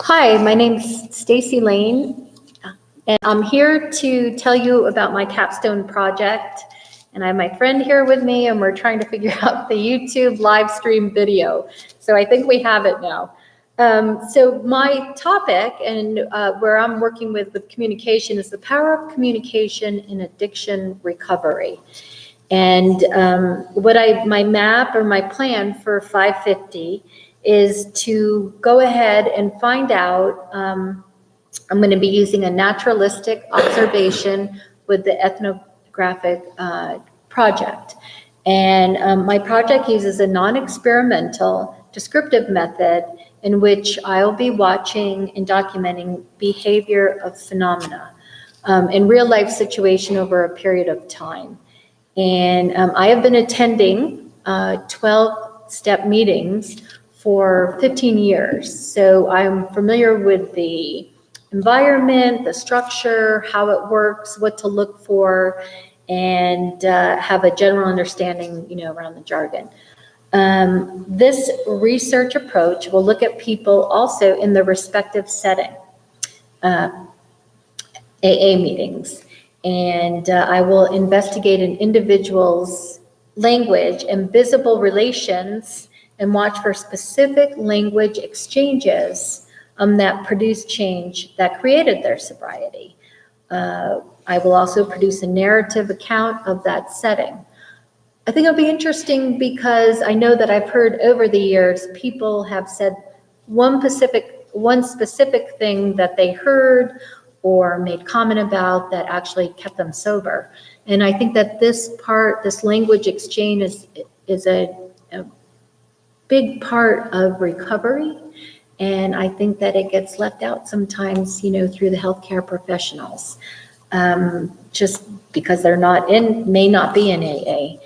Hi, my name's Stacey Lane, and I'm here to tell you about my Capstone project. And I have my friend here with me, and we're trying to figure out the YouTube live stream video. So I think we have it now. So my topic and where I'm working with communication is the power of communication in addiction recovery. And my map or my plan for 550 is to go ahead and find out. I'm going to be using a naturalistic observation with the ethnographic project. And my project uses a non-experimental descriptive method in which I'll be watching and documenting behavior of phenomena in real life situation over a period of time. And I have been attending 12-step meetings for 15 years. So I'm familiar with the environment, the structure, how it works, what to look for, and have a general understanding, around the jargon. This research approach will look at people also in the respective setting, AA meetings. And I will investigate an individual's language and visible relations and watch for specific language exchanges that produce change that created their sobriety. I will also produce a narrative account of that setting. I think it'll be interesting because I know that I've heard over the years, people have said one specific thing that they heard or made comment about that actually kept them sober. And I think that this language exchange is a big part of recovery. And I think that it gets left out sometimes, through the healthcare professionals, just because may not be in AA,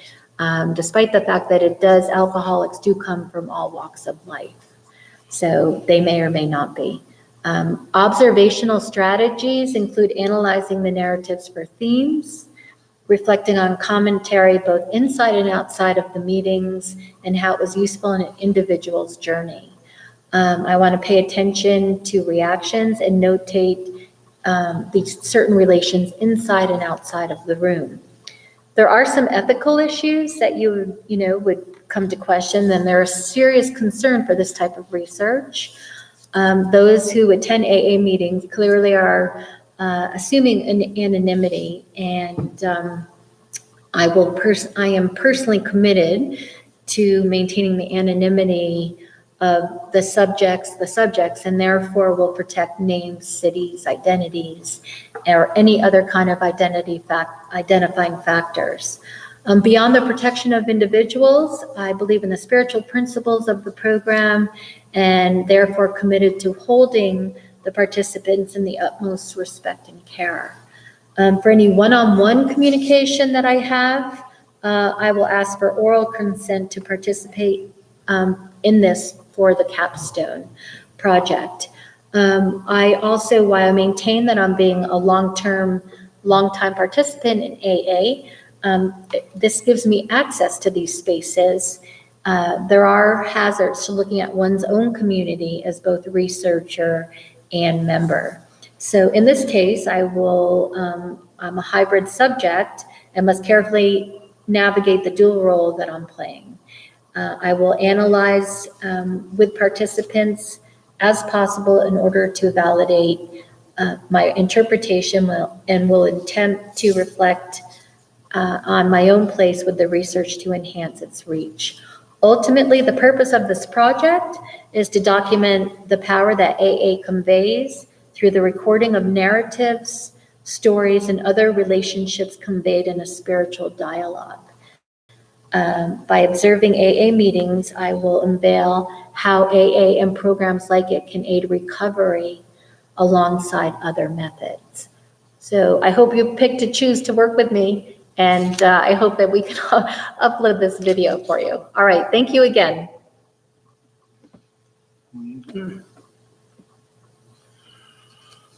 despite the fact that alcoholics do come from all walks of life. So they may or may not be. Observational strategies include analyzing the narratives for themes, reflecting on commentary both inside and outside of the meetings, and how it was useful in an individual's journey. I want to pay attention to reactions and notate these certain relations inside and outside of the room. There are some ethical issues that would come to question, and there is serious concern for this type of research. Those who attend AA meetings clearly are assuming anonymity, and I am personally committed to maintaining the anonymity of the subjects, and therefore will protect names, cities, identities, or any other kind of identifying factors. Beyond the protection of individuals, I believe in the spiritual principles of the program and therefore committed to holding the participants in the utmost respect and care. For any one-on-one communication that I have, I will ask for oral consent to participate in this for the Capstone project. While I maintain that I'm being a long-time participant in AA, this gives me access to these spaces. There are hazards to looking at one's own community as both researcher and member. So in this case, I'm a hybrid subject and must carefully navigate the dual role that I'm playing. I will analyze with participants as possible in order to validate my interpretation and will attempt to reflect on my own place with the research to enhance its reach. Ultimately, the purpose of this project is to document the power that AA conveys through the recording of narratives, stories, and other relationships conveyed in a spiritual dialogue. By observing AA meetings, I will unveil how AA and programs like it can aid recovery alongside other methods. So I hope you pick to choose to work with me, and I hope that we can upload this video for you. All right, thank you again.